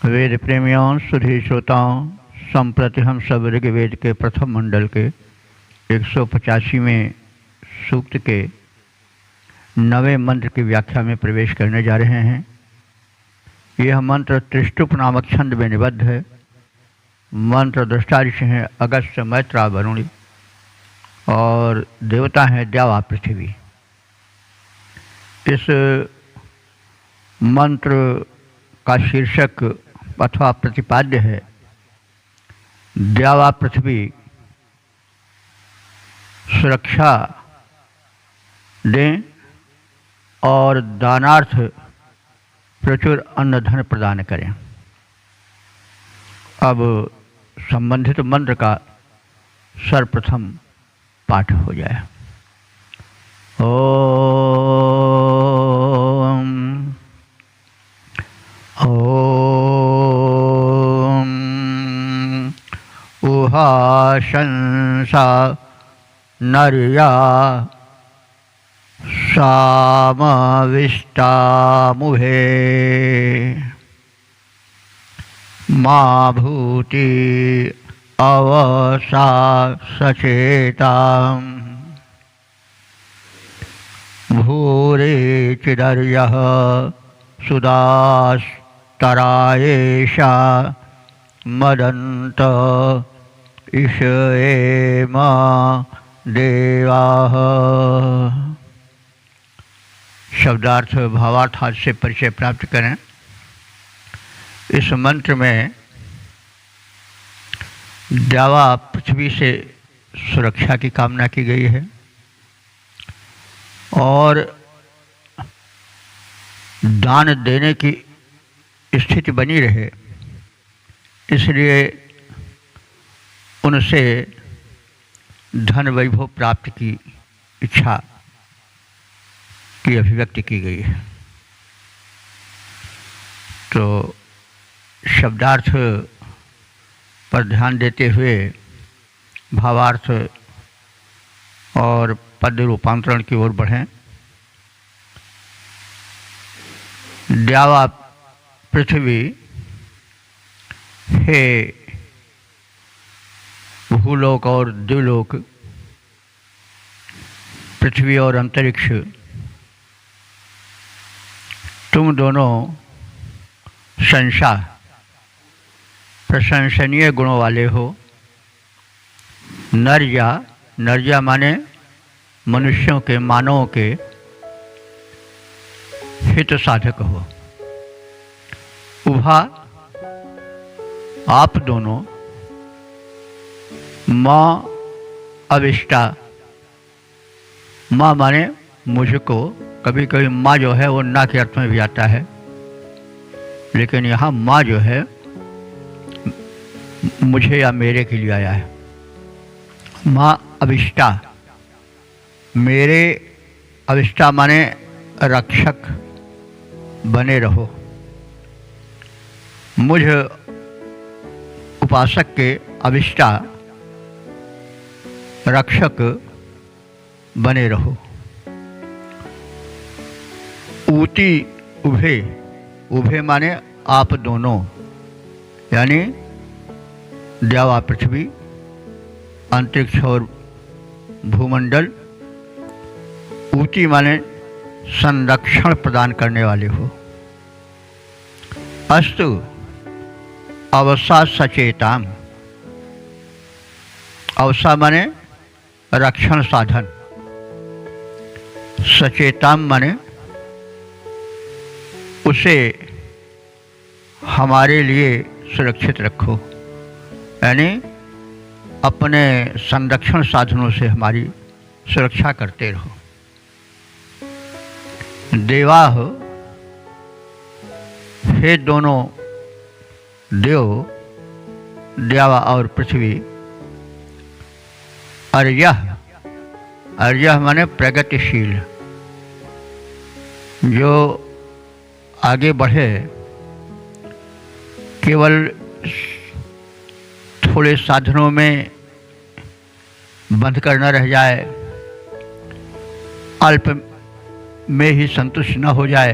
वेद प्रेमियों, सुधी श्रोताओं, संप्रति हम सब ऋग्वेद के प्रथम मंडल के 185वें सूक्त के 9वें मंत्र की व्याख्या में प्रवेश करने जा रहे हैं। यह मंत्र त्रिष्टुप नामक छंद में निबद्ध है। मंत्र दृष्टा ऋषि हैं अगस्त्य, मैत्रा, वरुण और देवता हैं द्यावा, पृथ्वी। इस मंत्र का शीर्षक अथवा प्रतिपाद्य है द्यावा पृथ्वी सुरक्षा दें और दानार्थ प्रचुर अन्न धन प्रदान करें। अब संबंधित मंत्र का सर्वप्रथम पाठ हो जाए। ओम ओम उहाशंसा नर्या सामविष्टामुभे मा भूति अवसा सचेताम् भूरिचिदर्यः सुदास्तरायेषा मदन्त ईशेम देवाः। शब्दार्थ भावार्थ आदि से परिचय प्राप्त करें। इस मंत्र में द्यावा पृथ्वी से सुरक्षा की कामना की गई है और दान देने की स्थिति बनी रहे, इसलिए उनसे धन वैभव प्राप्ति की इच्छा की अभिव्यक्ति की गई है। तो शब्दार्थ पर ध्यान देते हुए भावार्थ और पद रूपांतरण की ओर बढ़ें। द्यावा पृथ्वी, हे भूलोक और द्युलोक, पृथ्वी और अंतरिक्ष, तुम दोनों शंसा प्रशंसनीय गुणों वाले हो। नर्या, नर्या माने मनुष्यों के, मानवों के हित साधक हो। उभा, आप दोनों। माँ अविष्टा, माँ माने मुझको। कभी कभी माँ जो है वो ना के अर्थ में भी आता है, लेकिन यहाँ माँ जो है मुझे या मेरे के लिए आया है। माँ अविष्टा, मेरे अविष्टा माने रक्षक बने रहो। मुझ उपासक के अविष्टा रक्षक बने रहो। ऊती उभे, उभे माने आप दोनों, यानी द्यावा पृथ्वी, अंतरिक्ष और भूमंडल। ऊती माने संरक्षण प्रदान करने वाले हो। अस्तु अवसा सचेताम, अवसा माने रक्षण साधन, सचेताम माने उसे हमारे लिए सुरक्षित रखो, यानी अपने संरक्षण साधनों से हमारी सुरक्षा करते रहो। देवाः, हे दोनों देव, द्यावा और पृथ्वी। अर्यः, अर्यः माने प्रगतिशील, जो आगे बढ़े, केवल थोड़े साधनों में बंध कर न रह जाए, अल्प में ही संतुष्ट न हो जाए,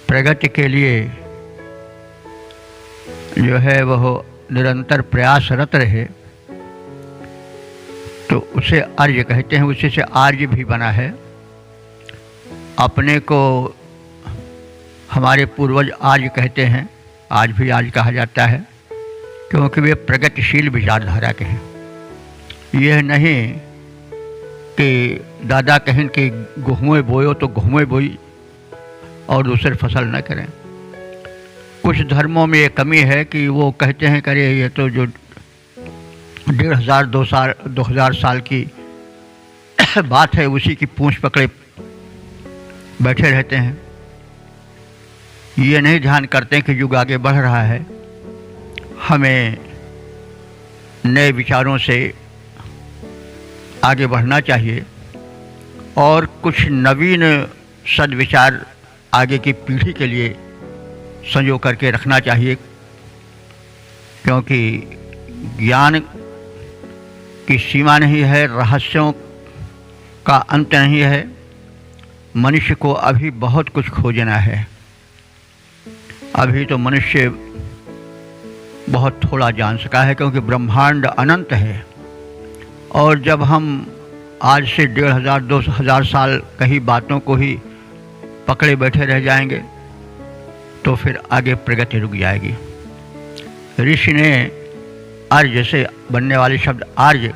प्रगति के लिए जो है वह निरंतर प्रयासरत रहे, तो उसे आर्य कहते हैं। उसी से आर्य भी बना है। अपने को हमारे पूर्वज आर्य कहते हैं, आज भी आर्य कहा जाता है, क्योंकि वे प्रगतिशील विचारधारा के हैं। यह नहीं कि दादा कहें कि गेहूँ बोयो तो गेहूँ बोई और दूसरी फसल न करें। कुछ धर्मों में ये कमी है कि वो कहते हैं करे ये तो जो 1500-2000 साल की बात है उसी की पूंछ पकड़े बैठे रहते हैं। ये नहीं ध्यान करते हैं कि युग आगे बढ़ रहा है, हमें नए विचारों से आगे बढ़ना चाहिए और कुछ नवीन सद्विचार आगे की पीढ़ी के लिए संजो करके रखना चाहिए, क्योंकि ज्ञान की सीमा नहीं है, रहस्यों का अंत नहीं है। मनुष्य को अभी बहुत कुछ खोजना है। अभी तो मनुष्य बहुत थोड़ा जान सका है, क्योंकि ब्रह्मांड अनंत है। और जब हम आज से 1500-2000 साल कहीं बातों को ही पकड़े बैठे रह जाएंगे तो फिर आगे प्रगति रुक जाएगी। ऋषि ने आर्य से बनने वाले शब्द आर्य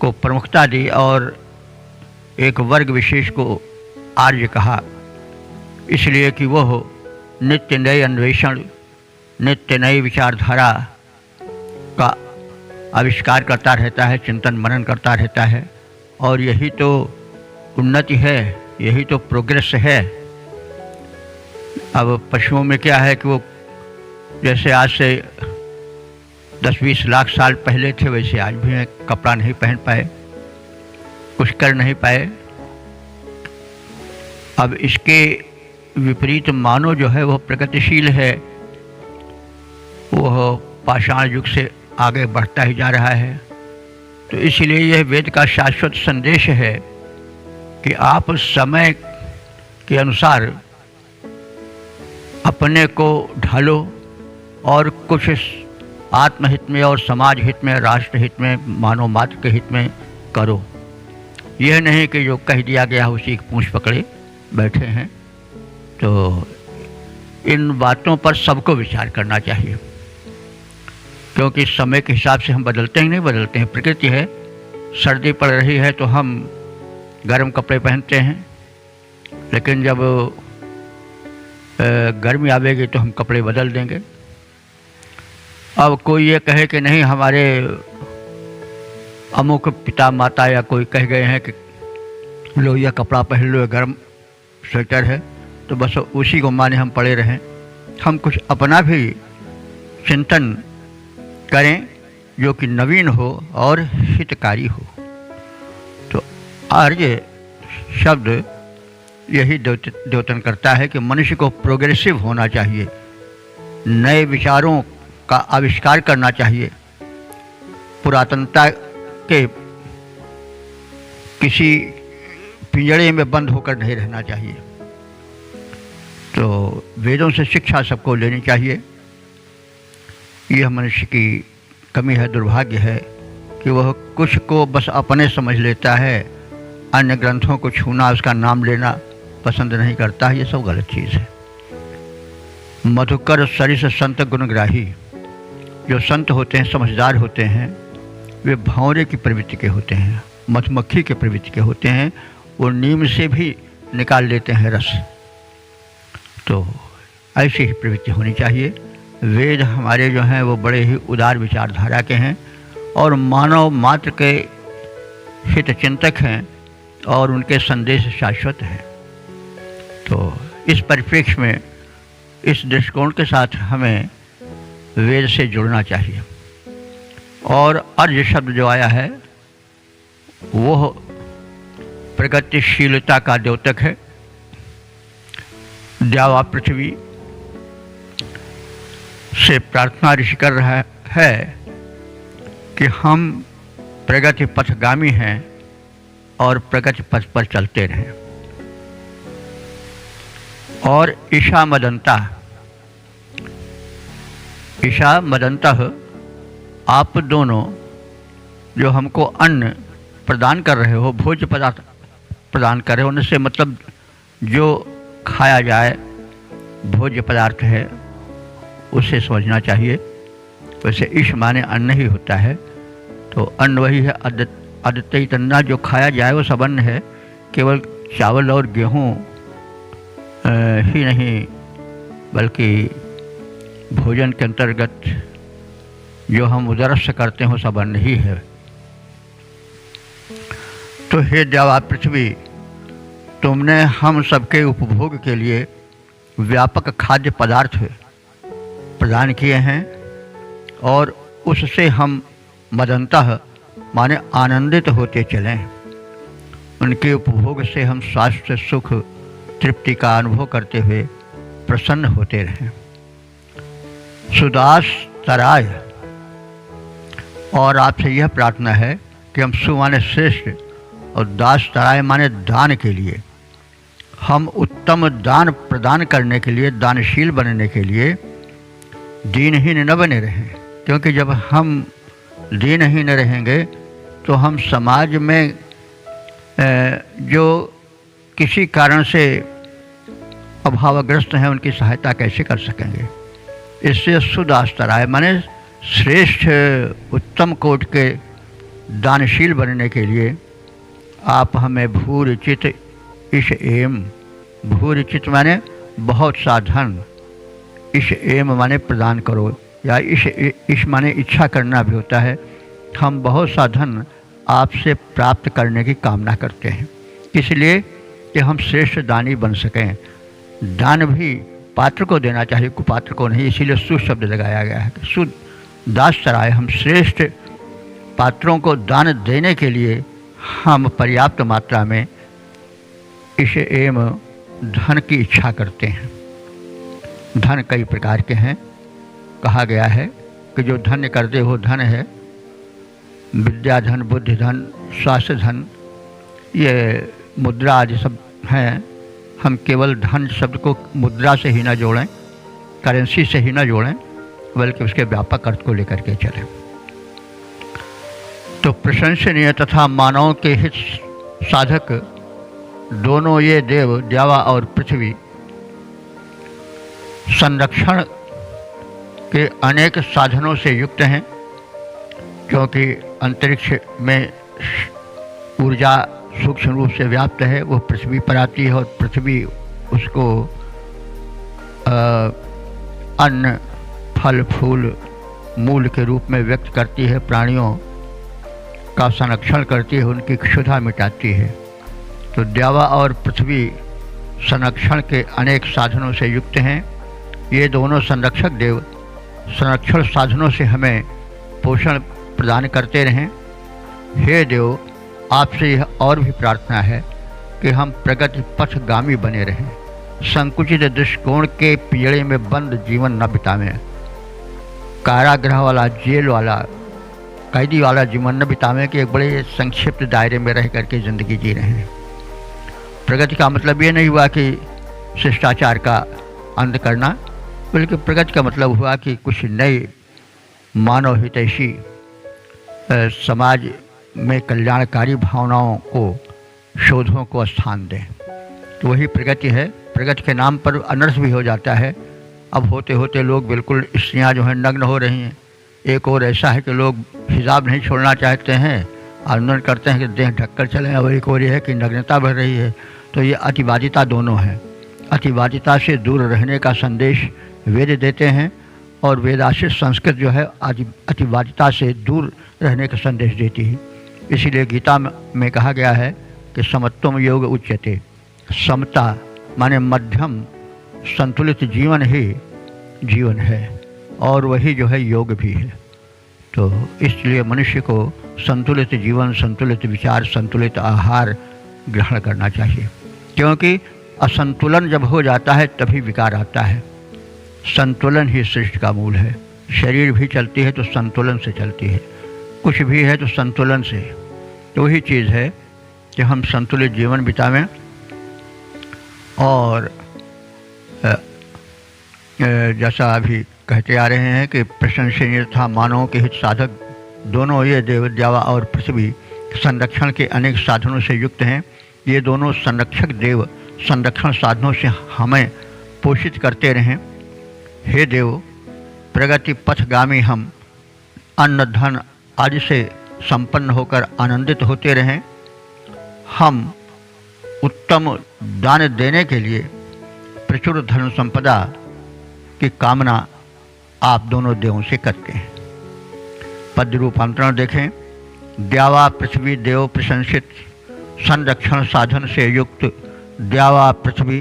को प्रमुखता दी और एक वर्ग विशेष को आर्य कहा, इसलिए कि वह नित्य नए अन्वेषण, नित्य नई विचारधारा का आविष्कार करता रहता है, चिंतन मनन करता रहता है। और यही तो उन्नति है, यही तो प्रोग्रेस है। अब पशुओं में क्या है कि वो जैसे आज से 10-20 लाख साल पहले थे वैसे आज भी हैं, कपड़ा नहीं पहन पाए, कुछ कर नहीं पाए। अब इसके विपरीत मानव जो है वह प्रगतिशील है, वह पाषाण युग से आगे बढ़ता ही जा रहा है। तो इसलिए यह वेद का शाश्वत संदेश है कि आप समय के अनुसार अपने को ढालो और कुछ आत्महित में और समाज हित में, राष्ट्र हित में, मानव मात्र के हित में करो। यह नहीं कि जो कह दिया गया उसी की पूंछ पकड़े बैठे हैं। तो इन बातों पर सबको विचार करना चाहिए, क्योंकि समय के हिसाब से हम बदलते ही नहीं, बदलते हैं। प्रकृति है, सर्दी पड़ रही है तो हम गर्म कपड़े पहनते हैं, लेकिन जब गर्मी आवेगी तो हम कपड़े बदल देंगे। अब कोई ये कहे कि नहीं हमारे अमुक पिता माता या कोई कह गए हैं कि लो यह कपड़ा पहन लो, गर्म स्वेटर है, तो बस उसी को माने हम पड़े रहें। हम कुछ अपना भी चिंतन करें जो कि नवीन हो और हितकारी हो। तो आर्य शब्द यही द्योतन करता है कि मनुष्य को प्रोग्रेसिव होना चाहिए, नए विचारों का आविष्कार करना चाहिए, पुरातनता के किसी पिंजड़े में बंद होकर नहीं रहना चाहिए। तो वेदों से शिक्षा सबको लेनी चाहिए। यह मनुष्य की कमी है, दुर्भाग्य है कि वह कुछ को बस अपने समझ लेता है, अन्य ग्रंथों को छूना, उसका नाम लेना पसंद नहीं करता है। ये सब गलत चीज़ है। मधुकर सरिस संत गुणग्राही, जो संत होते हैं, समझदार होते हैं, वे भंवरे की प्रवृत्ति के होते हैं, मधुमक्खी के प्रवृत्ति के होते हैं। वो नीम से भी निकाल लेते हैं रस। तो ऐसी ही प्रवृत्ति होनी चाहिए। वेद हमारे जो हैं वो बड़े ही उदार विचारधारा के हैं और मानव मात्र के हित चिंतक हैं और उनके संदेश शाश्वत हैं। तो इस परिप्रेक्ष्य में, इस दृष्टिकोण के साथ हमें वेद से जुड़ना चाहिए। और अर्य शब्द जो आया है वह प्रगतिशीलता का द्योतक है। द्यावा पृथ्वी से प्रार्थना ऋषि कर रहा है कि हम प्रगति पथगामी हैं और प्रगति पथ पर चलते रहें। और ईशा मदंतः आप दोनों जो हमको अन्न प्रदान कर रहे हो, भोज्य पदार्थ प्रदान कर रहे हो, उनसे मतलब जो खाया जाए भोज्य पदार्थ है उसे समझना चाहिए। वैसे ईश माने अन्न ही होता है, तो अन्न वही है, अद्वितीय तन्ना जो खाया जाए वो सब अन्न है। केवल चावल और गेहूँ ही नहीं बल्कि भोजन के अंतर्गत जो हम उदरस्थ करते हैं वो सब अन्न ही है। तो हे देवा पृथ्वी, तुमने हम सबके उपभोग के लिए व्यापक खाद्य पदार्थ प्रदान किए हैं और उससे हम मदंतः माने आनंदित होते चलें। उनके उपभोग से हम स्वास्थ्य, सुख, तृप्ति का अनुभव करते हुए प्रसन्न होते रहें। सुदास तराय, और आपसे यह प्रार्थना है कि हम सु माने श्रेष्ठ और दास तराय माने दान के लिए, हम उत्तम दान प्रदान करने के लिए, दानशील बनने के लिए दीनहीन न बने रहें। क्योंकि जब हम दीनहीन रहेंगे तो हम समाज में जो किसी कारण से अभावग्रस्त हैं उनकी सहायता कैसे कर सकेंगे। इससे सुदास तराय माने श्रेष्ठ उत्तम कोटि के दानशील बनने के लिए आप हमें भूरिचित इश एम, भूरिचित माने बहुत सा धन, इश एम माने प्रदान करो, या इश माने इच्छा करना भी होता है। हम बहुत सा धन आपसे प्राप्त करने की कामना करते हैं, इसलिए कि हम श्रेष्ठ दानी बन सकें। दान भी पात्र को देना चाहिए, कुपात्र को नहीं, इसीलिए सु शब्द लगाया गया है। सु दास तराय, हम श्रेष्ठ पात्रों को दान देने के लिए हम पर्याप्त मात्रा में इस एम धन की इच्छा करते हैं। धन कई प्रकार के हैं, कहा गया है कि जो धन्य करते हो धन है, विद्या धन, बुद्धि धन, स्वास्थ्य धन, ये मुद्रा आदि सब हैं। हम केवल धन शब्द को मुद्रा से ही ना जोड़ें, करेंसी से ही ना जोड़ें, बल्कि उसके व्यापक अर्थ को लेकर के चलें। तो प्रशंसनीय तथा मानव के हित साधक दोनों ये देव, द्यावा और पृथ्वी, संरक्षण के अनेक साधनों से युक्त हैं। क्योंकि अंतरिक्ष में ऊर्जा सूक्ष्म रूप से व्याप्त है, वो पृथ्वी पर आती है और पृथ्वी उसको अन्न, फल, फूल, मूल के रूप में व्यक्त करती है, प्राणियों का संरक्षण करती है, उनकी क्षुधा मिटाती है। तो द्यावा और पृथ्वी संरक्षण के अनेक साधनों से युक्त हैं। ये दोनों संरक्षक देव संरक्षण साधनों से हमें पोषण प्रदान करते रहें। हे देव, आपसे यह और भी प्रार्थना है कि हम प्रगति पथगामी बने रहें, संकुचित दृष्टिकोण के पिंजड़े में बंद जीवन न बितावें, कारागृह वाला, जेल वाला, कैदी वाला जीवन न बितावें कि एक बड़े संक्षिप्त दायरे में रह करके ज़िंदगी जी रहे हैं। प्रगति का मतलब ये नहीं हुआ कि शिष्टाचार का अंत करना, बल्कि प्रगति का मतलब हुआ कि कुछ नई मानव हितैषी समाज में कल्याणकारी भावनाओं को, शोधों को स्थान दें, तो वही प्रगति है। प्रगति के नाम पर अनर्थ भी हो जाता है। अब होते होते लोग बिल्कुल, स्त्रियाँ जो हैं नग्न हो रही हैं। एक और ऐसा है कि लोग हिजाब नहीं छोड़ना चाहते हैं, आंदोलन करते हैं कि देह ढककर चलें, और एक और ये है कि नग्नता बढ़ रही है। तो ये अतिवादिता दोनों है। अतिवादिता से दूर रहने का संदेश वेद देते हैं और वेदाश्रित संस्कृत जो है अतिवादिता से दूर रहने का संदेश देती है। इसीलिए गीता में कहा गया है कि समत्वम योग उच्यते, समता माने मध्यम संतुलित जीवन ही जीवन है, और वही जो है योग भी है। तो इसलिए मनुष्य को संतुलित जीवन, संतुलित विचार, संतुलित आहार ग्रहण करना चाहिए। क्योंकि असंतुलन जब हो जाता है तभी विकार आता है। संतुलन ही सृष्टि का मूल है। शरीर भी चलती है तो संतुलन से चलती है, कुछ भी है तो संतुलन से। तो वही चीज़ है कि हम संतुलित जीवन बितावें और जैसा अभी कहते आ रहे हैं कि प्रशंसनीय तथा मानवों के हित साधक दोनों ये देव द्यावा और पृथ्वी संरक्षण के अनेक साधनों से युक्त हैं। ये दोनों संरक्षक देव संरक्षण साधनों से हमें पोषित करते रहें। हे देव, प्रगति पथगामी हम अन्न धन आदि से संपन्न होकर आनंदित होते रहें। हम उत्तम दान देने के लिए प्रचुर धन संपदा की कामना आप दोनों देवों से करते हैं। पद रूपांतरण देखें। द्यावा पृथ्वी देव प्रशंसित संरक्षण साधन से युक्त, द्यावा पृथ्वी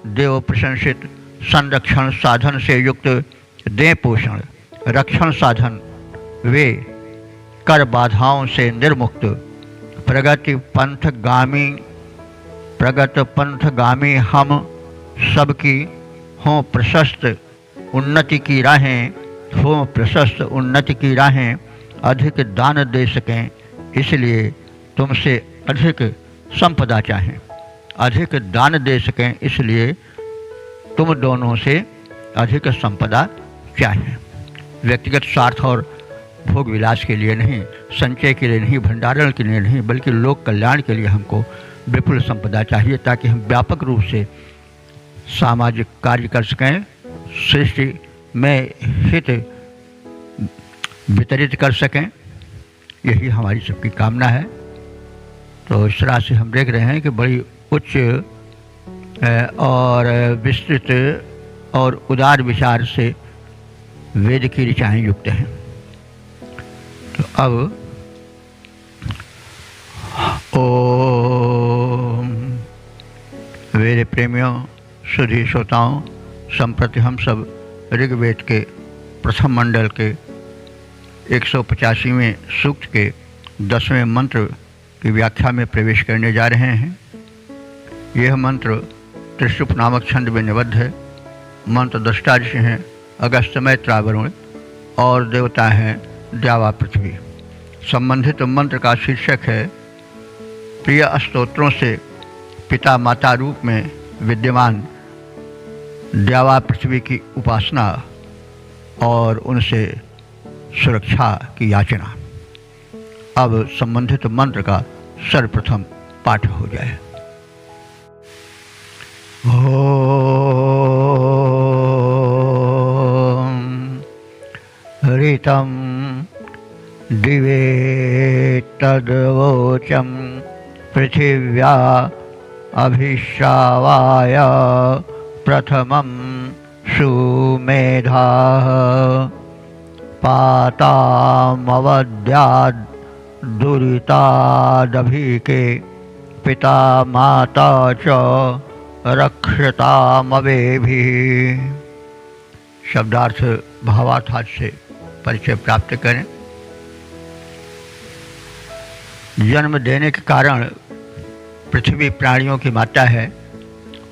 देव प्रशंसित संरक्षण साधन से युक्त दे पोषण रक्षण साधन वे कर बाधाओं से निर्मुक्त प्रगति पंथगामी हम सबकी हों प्रशस्त उन्नति की राहें अधिक दान दे सकें, इसलिए तुमसे अधिक संपदा चाहें। अधिक दान दे सकें इसलिए तुम दोनों से अधिक संपदा चाहें। व्यक्तिगत स्वार्थ और भोग विलास के लिए नहीं, संचय के लिए नहीं, भंडारण के लिए नहीं, बल्कि लोक कल्याण के लिए हमको विपुल संपदा चाहिए, ताकि हम व्यापक रूप से सामाजिक कार्य कर सकें, सृष्टि में हित वितरित कर सकें। यही हमारी सबकी कामना है। तो इस तरह से हम देख रहे हैं कि बड़ी उच्च और विस्तृत और उदार विचार से वेद की ऋचाएँ युक्त हैं। तो अब ओम वेद प्रेमियों, सुधी श्रोताओं, संप्रति हम सब ऋग्वेद के प्रथम मंडल के 185वें सूक्त के 10वें मंत्र की व्याख्या में प्रवेश करने जा रहे हैं। यह मंत्र त्रिशुप नामक छंद में निबद्ध है। मंत्र दृष्टा ऋषि हैं अगस्त मैत्रा वरुण और देवता हैं द्यावा पृथ्वी। संबंधित मंत्र का शीर्षक है प्रिय स्तोत्रों से पिता माता रूप में विद्यमान द्यावा पृथ्वी की उपासना और उनसे सुरक्षा की याचना। अब संबंधित मंत्र का सर्वप्रथम पाठ हो जाए। ओम ऋतं दिवे तद्वोचं पृथिव्या अभिश्रावाय प्रथमं सुमेधाः पातामवद्याद् दुरितादभिके पिता माता च रक्षतामवेभिः। शब्दार्थ भावार्थ से परिचय प्राप्त करें। जन्म देने के कारण पृथ्वी प्राणियों की माता है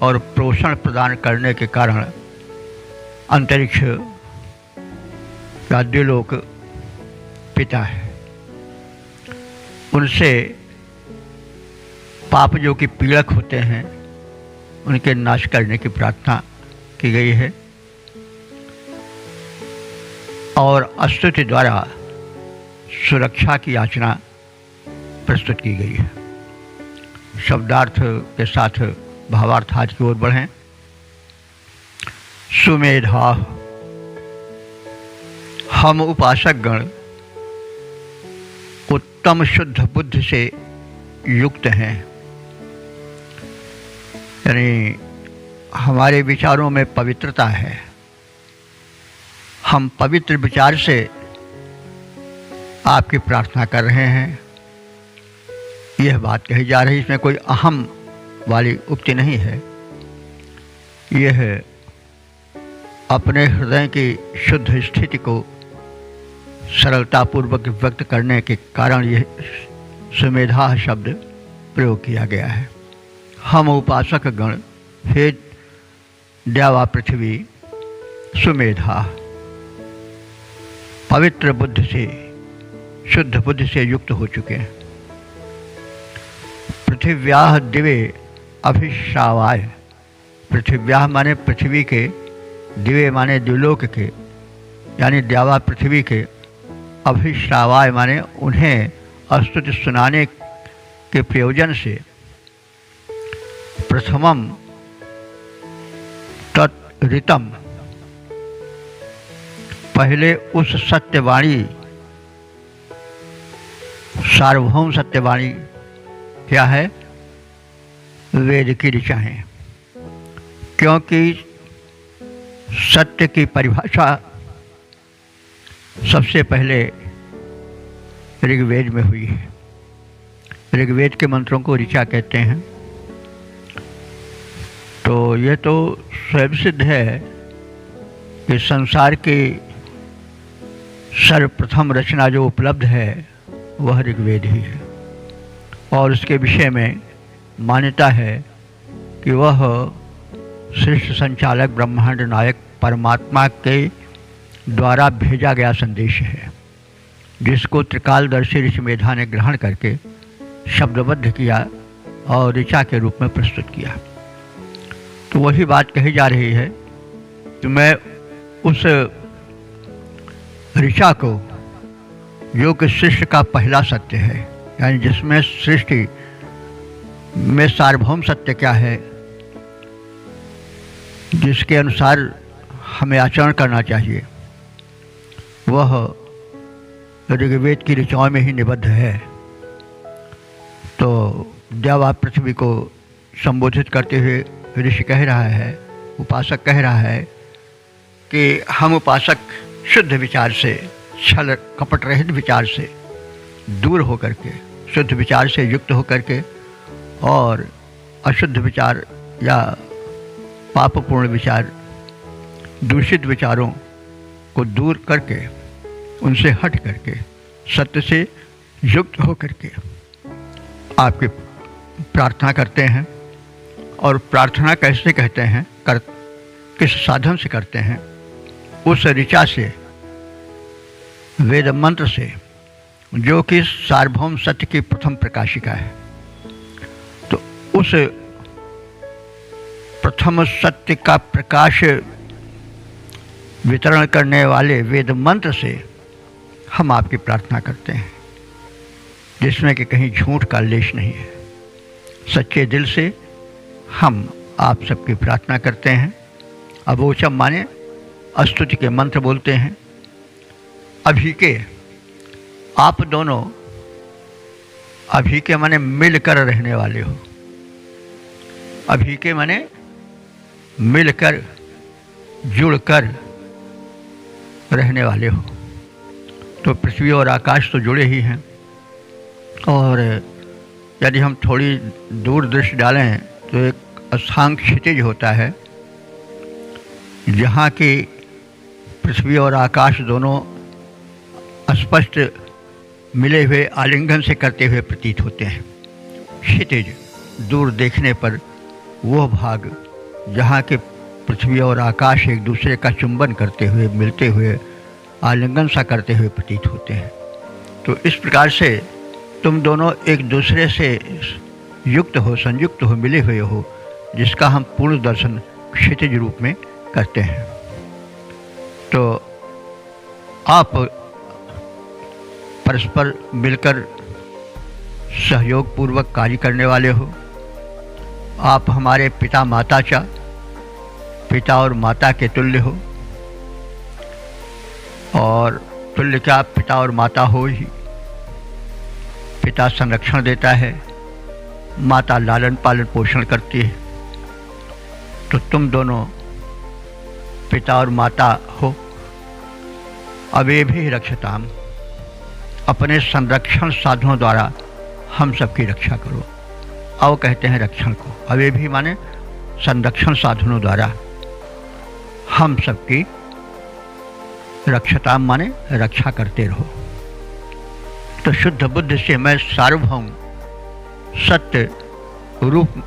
और पोषण प्रदान करने के कारण अंतरिक्ष का द्युलोक पिता है। उनसे पाप जो कि पीड़क होते हैं उनके नाश करने की प्रार्थना की गई है और स्तुति द्वारा सुरक्षा की याचना प्रस्तुत की गई है। शब्दार्थ के साथ भावार्थ आज की ओर बढ़ें। सुमेधा, हम उपासक गण उत्तम शुद्ध बुद्धि से युक्त हैं, यानी हमारे विचारों में पवित्रता है। हम पवित्र विचार से आपकी प्रार्थना कर रहे हैं। यह बात कही जा रही, इसमें कोई अहम वाली उक्ति नहीं है। यह अपने हृदय की शुद्ध स्थिति को सरलतापूर्वक व्यक्त करने के कारण यह सुमेधा शब्द प्रयोग किया गया है। हम उपासक गण हे द्यावा पृथ्वी सुमेधा, पवित्र बुद्धि से शुद्ध बुद्धि से युक्त हो चुके हैं। पृथिव्याः दिवे अभिश्रावाय। पृथिव्याः माने पृथ्वी के, दिवे माने द्युलोक के, यानी द्यावा पृथ्वी के, अभिश्रावाय माने उन्हें स्तुति सुनाने के प्रयोजन से प्रथमम तत्ऋतम, पहले उस सत्यवाणी, सार्वभौम सत्यवाणी क्या है? वेद की ऋचाएं। क्योंकि सत्य की परिभाषा सबसे पहले ऋग्वेद में हुई है। ऋग्वेद के मंत्रों को ऋचा कहते हैं। तो ये तो स्वयं सिद्ध है कि संसार की सर्वप्रथम रचना जो उपलब्ध है वह ऋग्वेद ही है, और उसके विषय में मान्यता है कि वह सृष्टि संचालक ब्रह्मांड नायक परमात्मा के द्वारा भेजा गया संदेश है, जिसको त्रिकालदर्शी ऋषि मेधा ने ग्रहण करके शब्दबद्ध किया और ऋचा के रूप में प्रस्तुत किया। तो वही बात कही जा रही है कि मैं उस ऋचा को, जो कि सृष्टि का पहला सत्य है, यानी जिसमें सृष्टि में सार्वभौम सत्य क्या है, जिसके अनुसार हमें आचरण करना चाहिए, वह ऋग्वेद की ऋचाओं में ही निबद्ध है। तो देवा पृथ्वी को संबोधित करते हुए ऋषि कह रहा है, उपासक कह रहा है कि हम उपासक शुद्ध विचार से, छल कपट रहित विचार से दूर होकर के, शुद्ध विचार से युक्त होकर के और अशुद्ध विचार या पापपूर्ण विचार, दूषित विचारों को दूर करके, उनसे हट करके, सत्य से युक्त होकर के आपकी प्रार्थना करते हैं। और प्रार्थना कैसे कहते हैं, किस साधन से करते हैं? उस ऋचा से, वेद मंत्र से, जो कि सार्वभौम सत्य की प्रथम प्रकाशिका है। तो उस प्रथम सत्य का प्रकाश वितरण करने वाले वेद मंत्र से हम आपकी प्रार्थना करते हैं, जिसमें कि कहीं झूठ का लेश नहीं है। सच्चे दिल से हम आप सबकी प्रार्थना करते हैं। अवोचम माने स्तुति के मंत्र बोलते हैं। अभी के आप दोनों, अभी के माने मिलकर रहने वाले हो। अभी के माने मिलकर, जुड़कर रहने वाले हो। तो पृथ्वी और आकाश तो जुड़े ही हैं, और यदि हम थोड़ी दूर दृष्टि डालें तो एक अस्थांग क्षितिज होता है, जहाँ की पृथ्वी और आकाश दोनों स्पष्ट मिले हुए आलिंगन से करते हुए प्रतीत होते हैं। क्षितिज, दूर देखने पर वह भाग जहाँ के पृथ्वी और आकाश एक दूसरे का चुंबन करते हुए, मिलते हुए, आलिंगन सा करते हुए प्रतीत होते हैं। तो इस प्रकार से तुम दोनों एक दूसरे से युक्त हो, संयुक्त हो, मिले हुए हो, जिसका हम पूर्ण दर्शन क्षितिज रूप में करते हैं। तो आप परस्पर मिलकर सहयोग पूर्वक कार्य करने वाले हो। आप हमारे पिता माता चा, पिता और माता के तुल्य हो, और तुल्य क्या, पिता और माता हो ही। पिता संरक्षण देता है, माता लालन पालन पोषण करती है। तो तुम दोनों पिता और माता हो। अवे भी रक्षताम, अपने संरक्षण साधनों द्वारा हम सबकी रक्षा करो। अव कहते हैं रक्षण को, अवे भी माने संरक्षण साधनों द्वारा हम सबकी रक्षताम माने रक्षा करते रहो। तो शुद्ध बुद्धि से मैं सार्वभौम सत्य रूप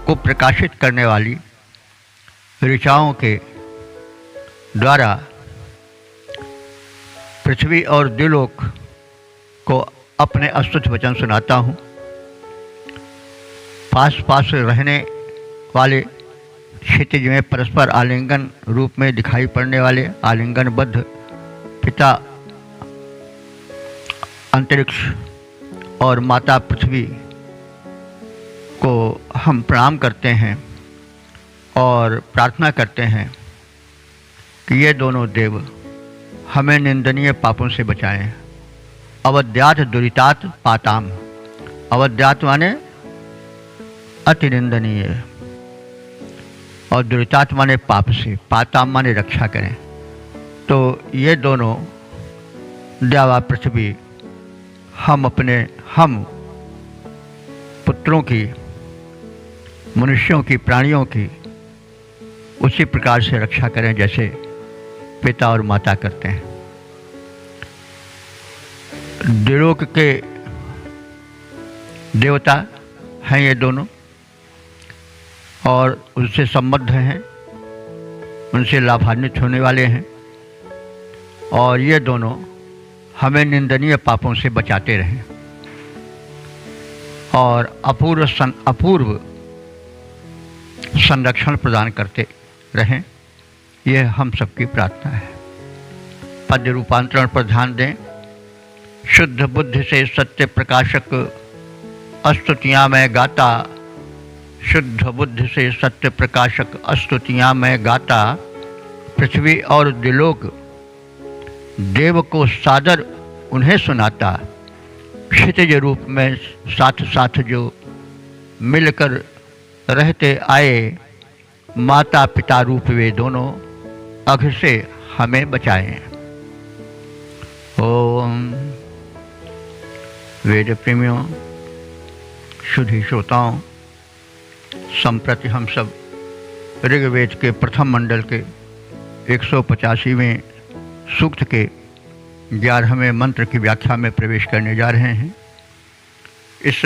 को प्रकाशित करने वाली ऋचाओं के द्वारा पृथ्वी और द्युलोक को अपने अस्तुत वचन सुनाता हूँ। पास पास रहने वाले, क्षितिज में परस्पर आलिंगन रूप में दिखाई पड़ने वाले आलिंगनबद्ध पिता अंतरिक्ष और माता पृथ्वी को हम प्रणाम करते हैं और प्रार्थना करते हैं कि ये दोनों देव हमें निंदनीय पापों से बचाएं। अवद्यात दुरितात पाताम, अवद्यात माने अति निंदनीय और दुरितात माने पाप से, पाताम माने रक्षा करें। तो ये दोनों द्यावा पृथ्वी हम पुत्रों की, मनुष्यों की, प्राणियों की उसी प्रकार से रक्षा करें जैसे पिता और माता करते हैं। द्विलोक के देवता हैं ये दोनों और उनसे संबद्ध हैं, उनसे लाभान्वित होने वाले हैं और ये दोनों हमें निंदनीय पापों से बचाते रहें और अपूर्व संरक्षण प्रदान करते रहें। यह हम सबकी प्रार्थना है। पद्य रूपांतरण पर ध्यान दें। शुद्ध बुद्धि से सत्य प्रकाशक अस्तुतियाँ मैं गाता, शुद्ध बुद्धि से सत्य प्रकाशक अस्तुतियाँ मैं गाता, पृथ्वी और द्विलोक देव को सादर उन्हें सुनाता। क्षितिज रूप में साथ साथ जो मिलकर रहते आए, माता पिता रूप वे दोनों अघ से हमें बचाएं। ओम। वेद प्रेमियों, शुद्धि श्रोताओं, संप्रति हम सब ऋग्वेद के प्रथम मंडल के 185वें सूक्त के 11वें मंत्र की व्याख्या में प्रवेश करने जा रहे हैं। इस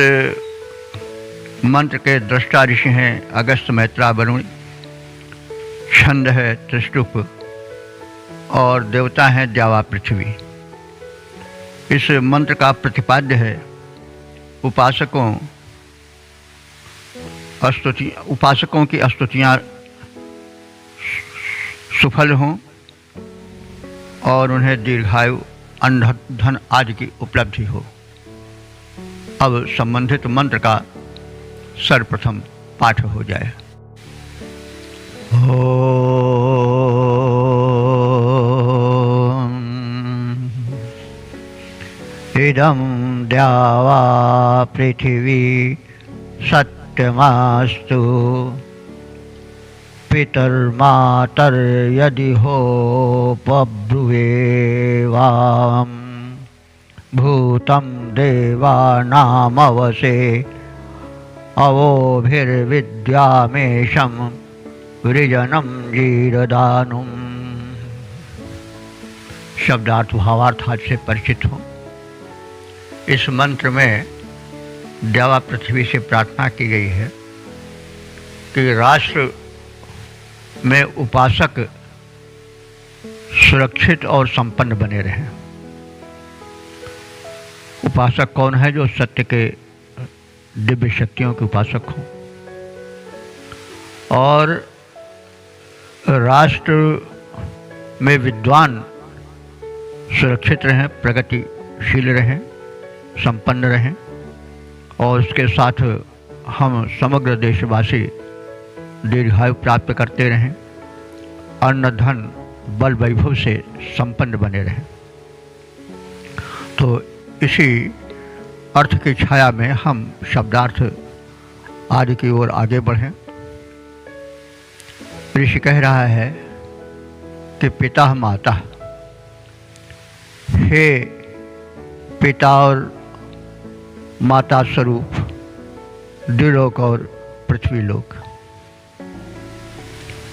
मंत्र के दृष्टा ऋषि हैं अगस्त, मैत्रा, वरुण, छंद है त्रिष्टुप और देवता हैं द्यावा पृथ्वी। इस मंत्र का प्रतिपाद्य है उपासकों की स्तुतियाँ सुफल हों और उन्हें दीर्घायु, अन्न, धन आदि की उपलब्धि हो। अब संबंधित मंत्र का सर्वप्रथम पाठ हो जाए। इदं द्यावा पृथिवी सत्यमास्तु, पितर्मातर्यदि होपब्रुवेवां, भूतं देवानामवसे अवोभिर्विद्यामेशं वृजनं जीरदानुम्। शब्दार्थ भावार्थ आज से परिचित हों। इस मंत्र में द्यावा पृथ्वी से प्रार्थना की गई है कि राष्ट्र में उपासक सुरक्षित और संपन्न बने रहें। उपासक कौन है? जो सत्य के दिव्य शक्तियों के उपासक हों और राष्ट्र में विद्वान सुरक्षित रहें, प्रगतिशील रहें, संपन्न रहें और उसके साथ हम समग्र देशवासी दीर्घायु प्राप्त करते रहें, अन्न, धन, बल, वैभव से संपन्न बने रहें। तो इसी अर्थ की छाया में हम शब्दार्थ आदि की ओर आगे बढ़ें। ऋषि कह रहा है कि पिता माता, हे पिता और माता स्वरूप द्विलोक और पृथ्वी लोक,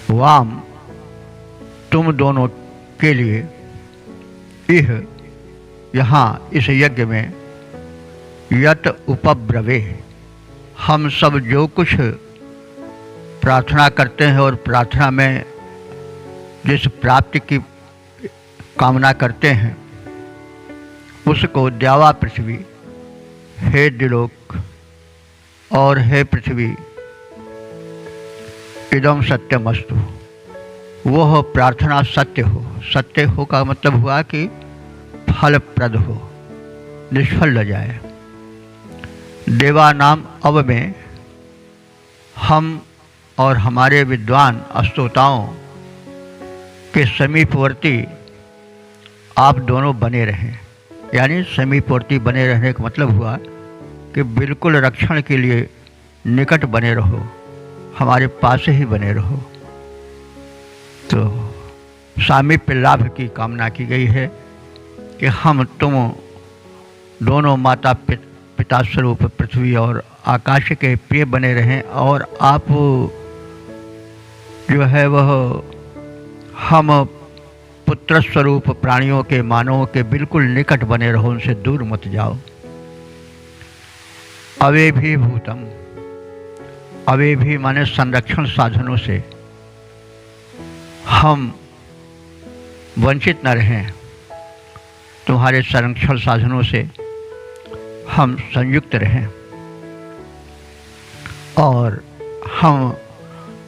वाम तुम दोनों के लिए यहाँ इस यज्ञ में यत उपब्रवे, हम सब जो कुछ प्रार्थना करते हैं और प्रार्थना में जिस प्राप्ति की कामना करते हैं उसको द्यावा पृथ्वी, हे द्विलोक और हे पृथ्वी इदम सत्यमस्तु, वह प्रार्थना सत्य हो। सत्य हो का मतलब हुआ कि फलप्रद हो, निष्फल न जाए। देवानाम अब में हम और हमारे विद्वान स्तोताओं के समीपवर्ती आप दोनों बने रहें। यानी समीपवर्ती बने रहने का मतलब हुआ कि बिल्कुल रक्षण के लिए निकट बने रहो, हमारे पास ही बने रहो। तो सामीप्य लाभ की कामना की गई है कि हम तुम दोनों माता पिता स्वरूप पृथ्वी और आकाश के प्रिय बने रहें, और आप जो है वह हम पुत्र स्वरूप प्राणियों के, मानवों के बिल्कुल निकट बने रहो, उनसे दूर मत जाओ। अवे भी भूतम, अवे भी माने संरक्षण साधनों से हम वंचित न रहें, तुम्हारे संरक्षण साधनों से हम संयुक्त रहें, और हम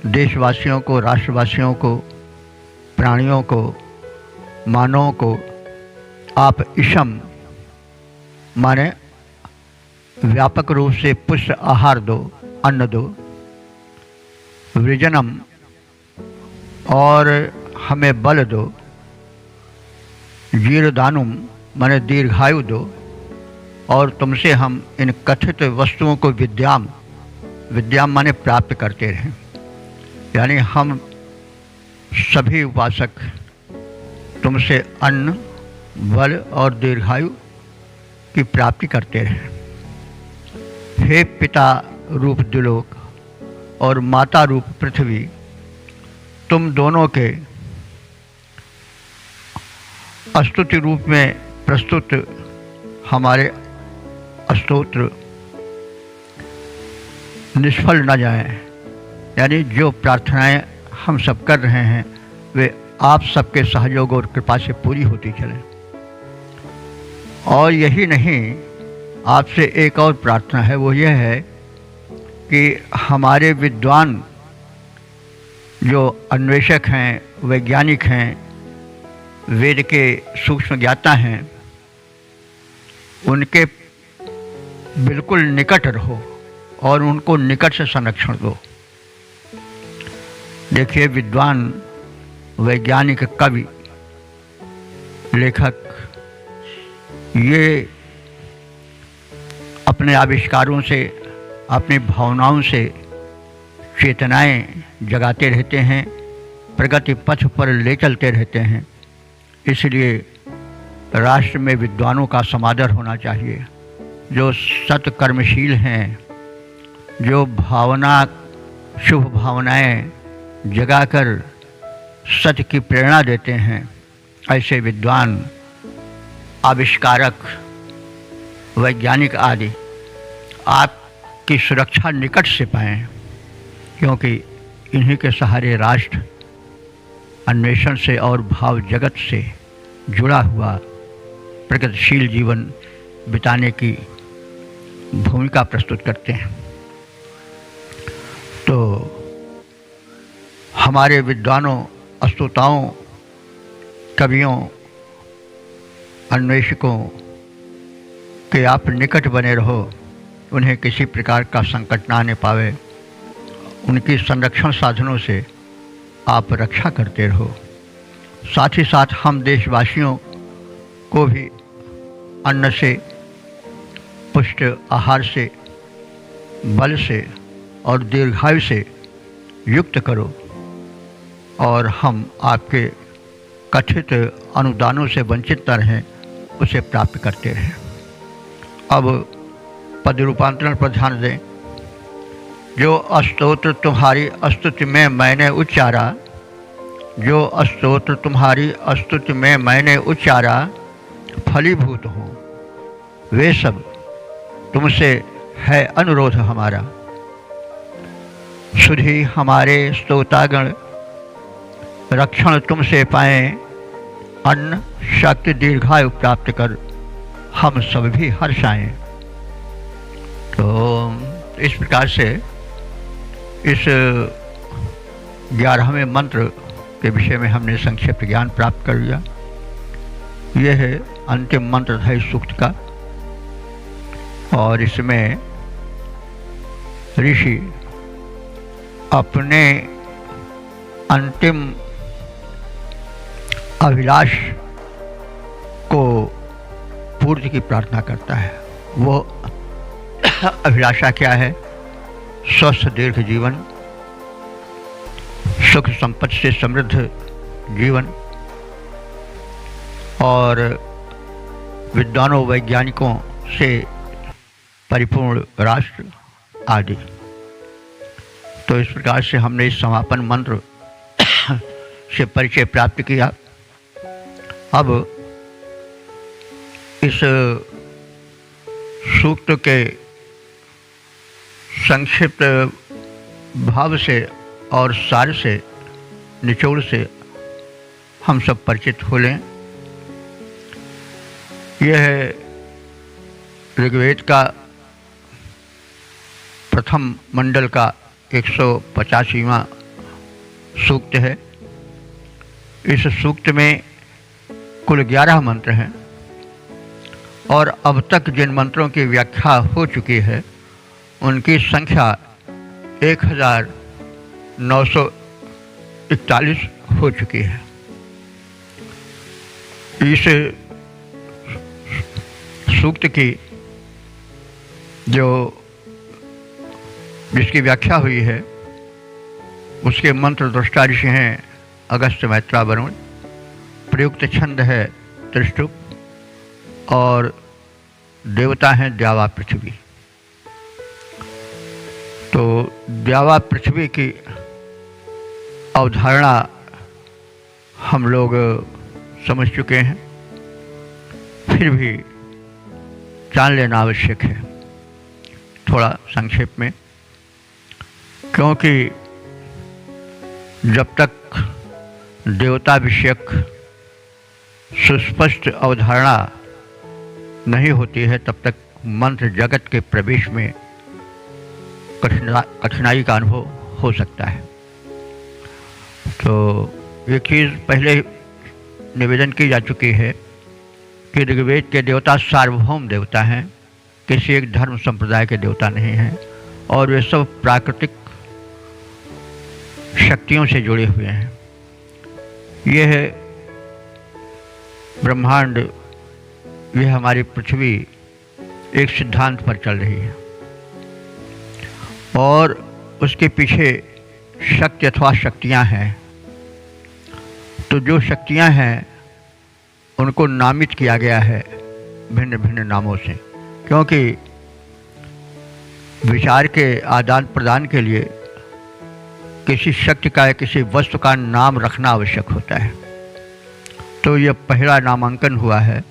देशवासियों को, राष्ट्रवासियों को, प्राणियों को, मानवों को आप इशम माने व्यापक रूप से पुष्ट आहार दो, अन्न दो। वृजनम और हमें बल दो। जीरदानुम माने दीर्घायु दो, और तुमसे हम इन कथित वस्तुओं को विद्याम, विद्याम माने प्राप्त करते रहें। यानी हम सभी उपासक तुमसे अन्न, बल और दीर्घायु की प्राप्ति करते रहें। हे पिता रूप द्युलोक और माता रूप पृथ्वी, तुम दोनों के स्तुति रूप में प्रस्तुत हमारे स्तोत्र निष्फल न जाएं। यानी जो प्रार्थनाएं हम सब कर रहे हैं वे आप सबके सहयोग और कृपा से पूरी होती चलें। और यही नहीं, आपसे एक और प्रार्थना है, वो यह है कि हमारे विद्वान जो अन्वेषक हैं, वैज्ञानिक हैं, वेद के सूक्ष्म ज्ञाता हैं, उनके बिल्कुल निकट रहो और उनको निकट से संरक्षण दो। देखिए, विद्वान, वैज्ञानिक, कवि, लेखक ये अपने आविष्कारों से, अपनी भावनाओं से चेतनाएं जगाते रहते हैं, प्रगति पथ पर ले चलते रहते हैं। इसलिए राष्ट्र में विद्वानों का समादर होना चाहिए, जो सत्कर्मशील हैं, जो भावना, शुभ भावनाएं जगाकर सत्य की प्रेरणा देते हैं। ऐसे विद्वान, आविष्कारक, वैज्ञानिक आदि आपकी सुरक्षा निकट से पाएं, क्योंकि इन्हीं के सहारे राष्ट्र अन्वेषण से और भाव जगत से जुड़ा हुआ प्रगतिशील जीवन बिताने की भूमिका प्रस्तुत करते हैं। तो हमारे विद्वानों, स्तोताओं, कवियों, अन्वेषकों के आप निकट बने रहो, उन्हें किसी प्रकार का संकट ना आने पावे, उनकी संरक्षण साधनों से आप रक्षा करते रहो। साथ ही साथ हम देशवासियों को भी अन्न से, पुष्ट आहार से, बल से और दीर्घायु से युक्त करो, और हम आपके कथित अनुदानों से वंचित न रहें, उसे प्राप्त करते रहें। अब पद रूपांतरण पर ध्यान दें। जो स्तोत्र तुम्हारी स्तुति में मैंने उच्चारा, जो स्तोत्र तुम्हारी स्तुति में मैंने उच्चारा, फलीभूत हो, वे सब तुमसे है अनुरोध हमारा। सुधी हमारे स्तोतागण रक्षण तुमसे पाएं, अन्न, शक्ति, दीर्घायु प्राप्त कर हम सब भी हर्षाएं। ओम इस प्रकार से इस 11वें मंत्र के विषय में हमने संक्षिप्त ज्ञान प्राप्त कर लिया। यह है अंतिम मंत्र था इस सूक्त का, और इसमें ऋषि अपने अंतिम अभिलाष को पूर्ति की प्रार्थना करता है। वो अभिलाषा क्या है? स्वस्थ दीर्घ जीवन, सुख संपत्ति से समृद्ध जीवन और विद्वानों वैज्ञानिकों से परिपूर्ण राष्ट्र आदि। तो इस प्रकार से हमने इस समापन मंत्र से परिचय प्राप्त किया। अब इस सूक्त के संक्षिप्त भाव से और सार से, निचोड़ से हम सब परिचित हो लें। यह ऋग्वेद का प्रथम मंडल का 185वां सूक्त है। इस सूक्त में कुल 11 मंत्र हैं और अब तक जिन मंत्रों की व्याख्या हो चुकी है उनकी संख्या 1941 हो चुकी है। इस सूक्त की जिसकी व्याख्या हुई है उसके मंत्र दृष्टा ऋषि हैं अगस्त्य, मैत्रा, वरुण। प्रयुक्त छंद है त्रिष्टुप और देवता हैं द्यावा, पृथ्वी। तो द्यावा पृथ्वी की अवधारणा हम लोग समझ चुके हैं, फिर भी जान लेना आवश्यक है थोड़ा संक्षेप में, क्योंकि जब तक देवता विषयक सुस्पष्ट अवधारणा नहीं होती है तब तक मंत्र जगत के प्रवेश में कठिनाई का अनुभव हो सकता है। तो एक चीज़ पहले निवेदन की जा चुकी है कि ऋग्वेद के देवता सार्वभौम देवता हैं, किसी एक धर्म संप्रदाय के देवता नहीं हैं, और वे सब प्राकृतिक शक्तियों से जुड़े हुए हैं। यह ब्रह्मांड, यह हमारी पृथ्वी एक सिद्धांत पर चल रही है और उसके पीछे शक्ति अथवा शक्तियां हैं। तो जो शक्तियां हैं उनको नामित किया गया है भिन्न भिन्न नामों से, क्योंकि विचार के आदान प्रदान के लिए किसी शक्ति का या किसी वस्तु का नाम रखना आवश्यक होता है। तो यह पहला नामांकन हुआ है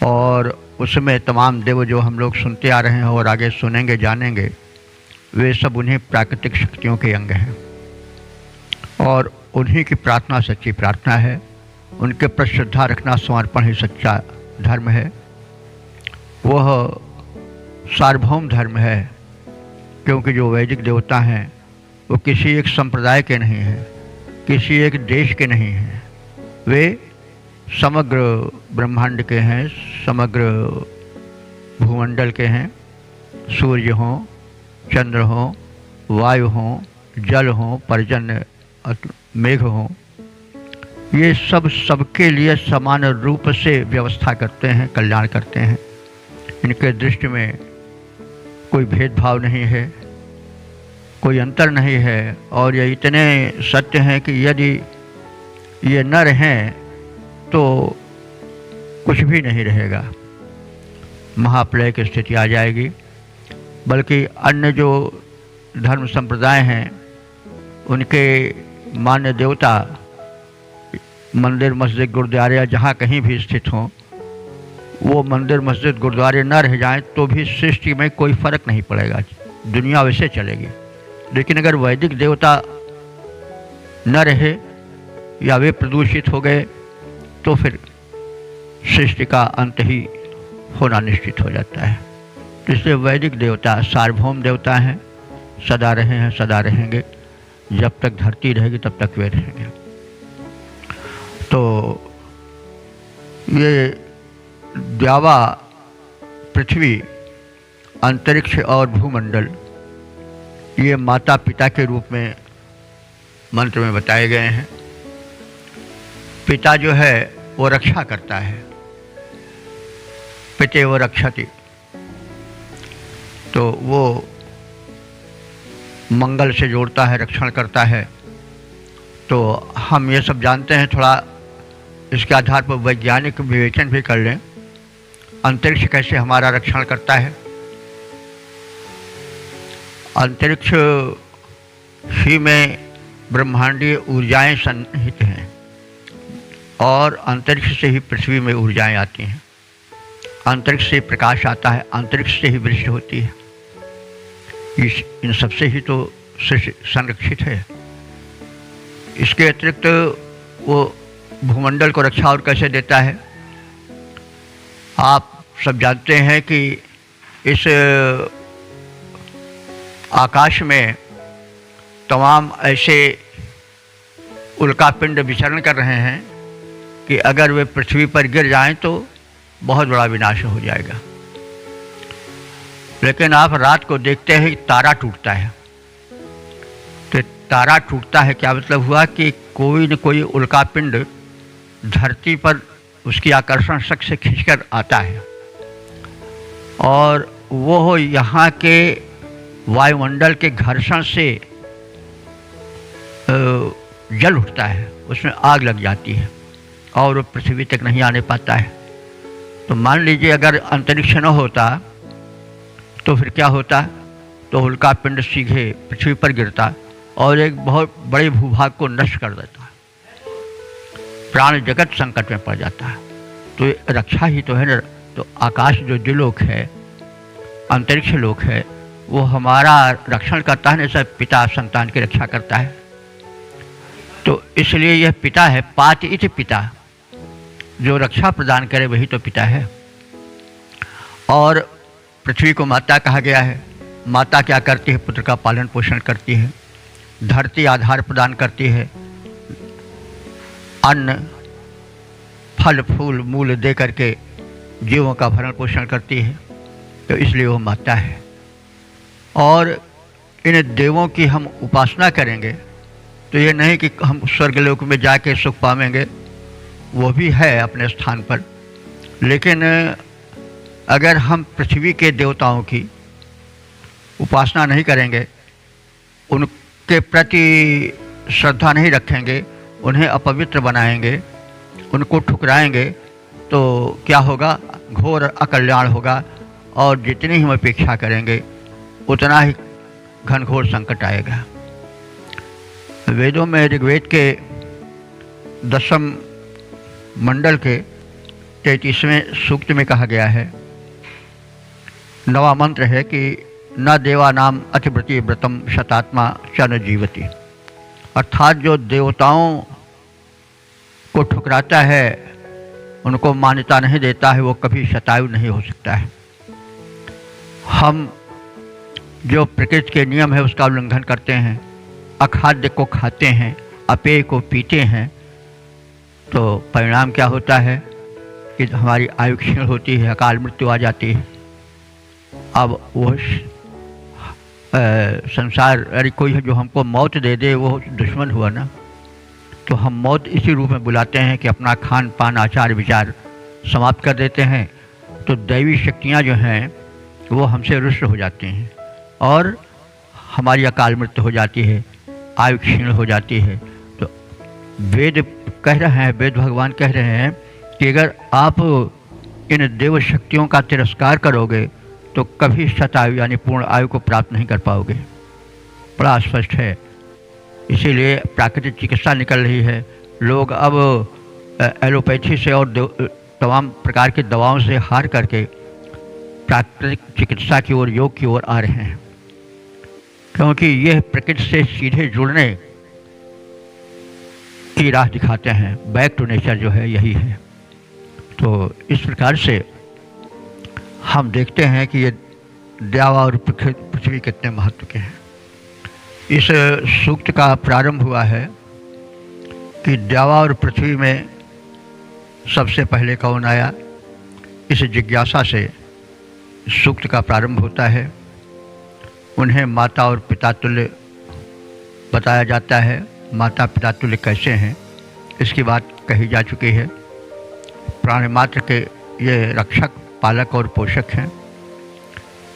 और उसमें तमाम देव जो हम लोग सुनते आ रहे हैं और आगे सुनेंगे जानेंगे, वे सब उन्हीं प्राकृतिक शक्तियों के अंग हैं और उन्हीं की प्रार्थना सच्ची प्रार्थना है। उनके प्रति श्रद्धा रखना, समर्पण ही सच्चा धर्म है। वह सार्वभौम धर्म है, क्योंकि जो वैदिक देवता हैं वो किसी एक संप्रदाय के नहीं हैं, किसी एक देश के नहीं हैं, वे समग्र ब्रह्मांड के हैं, समग्र भूमंडल के हैं। सूर्य हों, चंद्र हों, वायु हों, जल हों, पर्जन्य मेघ हों, ये सब सबके लिए समान रूप से व्यवस्था करते हैं, कल्याण करते हैं। इनके दृष्टि में कोई भेदभाव नहीं है, कोई अंतर नहीं है, और ये इतने सत्य हैं कि यदि ये न रहें तो कुछ भी नहीं रहेगा, महाप्रलय की स्थिति आ जाएगी। बल्कि अन्य जो धर्म संप्रदाय हैं उनके मान्य देवता मंदिर, मस्जिद, गुरुद्वारे या जहाँ कहीं भी स्थित हों, वो मंदिर, मस्जिद, गुरुद्वारे न रह जाएं तो भी सृष्टि में कोई फर्क नहीं पड़ेगा, दुनिया वैसे चलेगी। लेकिन अगर वैदिक देवता न रहे या वे प्रदूषित हो गए तो फिर सृष्टि का अंत ही होना निश्चित हो जाता है। तो इसलिए वैदिक देवता सार्वभौम देवता हैं, सदा रहे हैं, सदा रहेंगे। जब तक धरती रहेगी तब तक वे रहेंगे। तो ये द्यावा, पृथ्वी, अंतरिक्ष और भूमंडल, ये माता पिता के रूप में मंत्र में बताए गए हैं। पिता जो है वो रक्षा करता है, पिते वो रक्षति, तो वो मंगल से जोड़ता है, रक्षण करता है। तो हम ये सब जानते हैं, थोड़ा इसके आधार पर वैज्ञानिक विवेचन भी कर लें। अंतरिक्ष कैसे हमारा रक्षण करता है। अंतरिक्ष ही में ब्रह्मांडीय ऊर्जाएं सन्निहित हैं और अंतरिक्ष से ही पृथ्वी में ऊर्जाएं आती हैं। अंतरिक्ष से प्रकाश आता है, अंतरिक्ष से ही वृष्टि होती है। इन सबसे ही तो सृष्टि संरक्षित है। इसके अतिरिक्त वो भूमंडल को रक्षा और कैसे देता है। आप सब जानते हैं कि इस आकाश में तमाम ऐसे उल्कापिंड विचरण कर रहे हैं कि अगर वे पृथ्वी पर गिर जाएं तो बहुत बड़ा विनाश हो जाएगा। लेकिन आप रात को देखते हैं तारा टूटता है। तो तारा टूटता है क्या मतलब हुआ कि कोई न कोई उल्कापिंड धरती पर उसकी आकर्षण शक्ति से खींचकर आता है और वो यहाँ के वायुमंडल के घर्षण से जल उठता है, उसमें आग लग जाती है और वो पृथ्वी तक नहीं आने पाता है। तो मान लीजिए अगर अंतरिक्ष न होता तो फिर क्या होता। तो उल्कापिंड सीधे पृथ्वी पर गिरता और एक बहुत बड़े भूभाग को नष्ट कर देता, प्राण जगत संकट में पड़ जाता है। तो ये रक्षा ही तो है ना। तो आकाश जो द्युलोक है, अंतरिक्ष लोक है, वो हमारा रक्षण करता है, जैसे पिता संतान की रक्षा करता है। तो इसलिए यह पिता है, पाति इति पिता, जो रक्षा प्रदान करे वही तो पिता है। और पृथ्वी को माता कहा गया है। माता क्या करती है, पुत्र का पालन पोषण करती है। धरती आधार प्रदान करती है, अन्न फल फूल मूल दे करके जीवों का भरण पोषण करती है। तो इसलिए वो माता है। और इन देवों की हम उपासना करेंगे तो ये नहीं कि हम स्वर्गलोक में जाके सुख पाएंगे, वो भी है अपने स्थान पर। लेकिन अगर हम पृथ्वी के देवताओं की उपासना नहीं करेंगे, उनके प्रति श्रद्धा नहीं रखेंगे, उन्हें अपवित्र बनाएंगे, उनको ठुकराएंगे, तो क्या होगा, घोर अकल्याण होगा। और जितनी हम अपेक्षा करेंगे उतना ही घनघोर संकट आएगा। वेदों में ऋग्वेद के 10वें मंडल के 33वें सूक्त में कहा गया है, 9वां मंत्र है कि न देवानाम अतिव्रति व्रतम शतात्मा च न जीवति। अर्थात जो देवताओं को ठुकराता है, उनको मान्यता नहीं देता है, वो कभी शतायु नहीं हो सकता है। हम जो प्रकृति के नियम है उसका उल्लंघन करते हैं, अखाद्य को खाते हैं, अपेय को पीते हैं, तो परिणाम क्या होता है कि हमारी आयु क्षीण होती है, अकाल मृत्यु आ जाती है। अब वो संसार, अरे कोई है जो हमको मौत दे दे, वो दुश्मन हुआ ना। तो हम मौत इसी रूप में बुलाते हैं कि अपना खान पान आचार विचार समाप्त कर देते हैं। तो दैवी शक्तियाँ जो हैं वो हमसे रुष्ट हो जाती हैं और हमारी अकाल मृत्यु हो जाती है, आयु क्षीण हो जाती है। तो वेद कह रहे हैं, वेद भगवान कह रहे हैं कि अगर आप इन देव शक्तियों का तिरस्कार करोगे तो कभी शतायु यानी पूर्ण आयु को प्राप्त नहीं कर पाओगे। बड़ा स्पष्ट है। इसीलिए प्राकृतिक चिकित्सा निकल रही है। लोग अब एलोपैथी से और तमाम प्रकार की दवाओं से हार करके प्राकृतिक चिकित्सा की ओर, योग की ओर आ रहे हैं, क्योंकि यह प्रकृति से सीधे जुड़ने की राह दिखाते हैं। बैक टू नेचर जो है यही है। तो इस प्रकार से हम देखते हैं कि ये द्यावा और पृथ्वी कितने महत्व के हैं। इस सूक्त का प्रारंभ हुआ है कि द्यावा और पृथ्वी में सबसे पहले कौन आया। इस जिज्ञासा से सूक्त का प्रारंभ होता है। उन्हें माता और पिता तुल्य बताया जाता है। माता पिता तुल्य कैसे हैं इसकी बात कही जा चुकी है। प्राणी मात्र के ये रक्षक, पालक और पोषक हैं।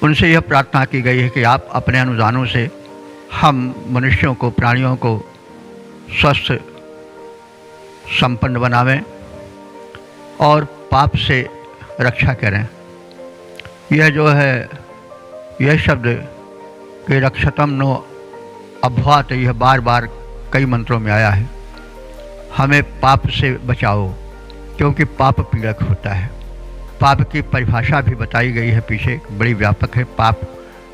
उनसे यह प्रार्थना की गई है कि आप अपने अनुदानों से हम मनुष्यों को, प्राणियों को स्वस्थ संपन्न बनावें और पाप से रक्षा करें। यह जो है, यह शब्द कि रक्षतम नो अभ्वात, यह बार बार कई मंत्रों में आया है। हमें पाप से बचाओ, क्योंकि पाप पीड़क होता है। पाप की परिभाषा भी बताई गई है पीछे, बड़ी व्यापक है। पाप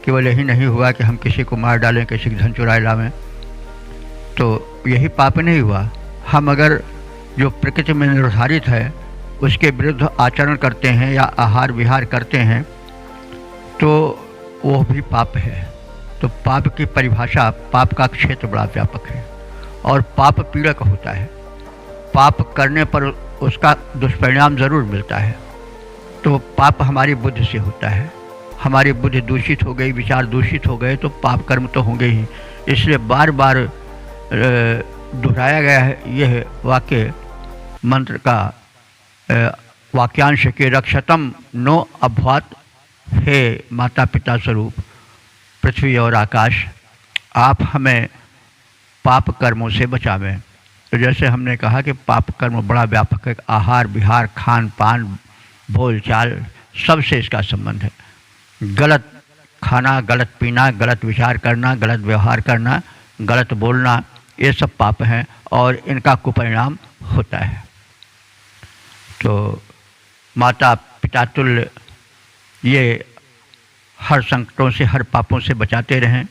केवल यही नहीं हुआ कि हम किसी को मार डालें, किसी की धन चुराए लावें, तो यही पाप नहीं हुआ। हम अगर जो प्रकृति में निर्धारित है उसके विरुद्ध आचरण करते हैं या आहार विहार करते हैं तो वो भी पाप है। तो पाप की परिभाषा, पाप का क्षेत्र बड़ा व्यापक है और पाप पीड़क होता है। पाप करने पर उसका दुष्परिणाम ज़रूर मिलता है। तो पाप हमारी बुद्धि से होता है। हमारी बुद्धि दूषित हो गई, विचार दूषित हो गए तो पाप कर्म तो होंगे ही। इसलिए बार बार दोहराया गया है यह वाक्य, मंत्र का वाक्यांश के रक्षतम नो अभ्वात, हे माता पिता स्वरूप पृथ्वी और आकाश, आप हमें पाप कर्मों से बचावें। तो जैसे हमने कहा कि पाप कर्म बड़ा व्यापक है। आहार विहार, खान पान, बोल चाल, सबसे इसका संबंध है। गलत खाना, गलत पीना, गलत विचार करना, गलत व्यवहार करना, गलत बोलना, ये सब पाप हैं और इनका कुपरिणाम होता है। तो माता पिता तुल्य ये हर संकटों से, हर पापों से बचाते रहें,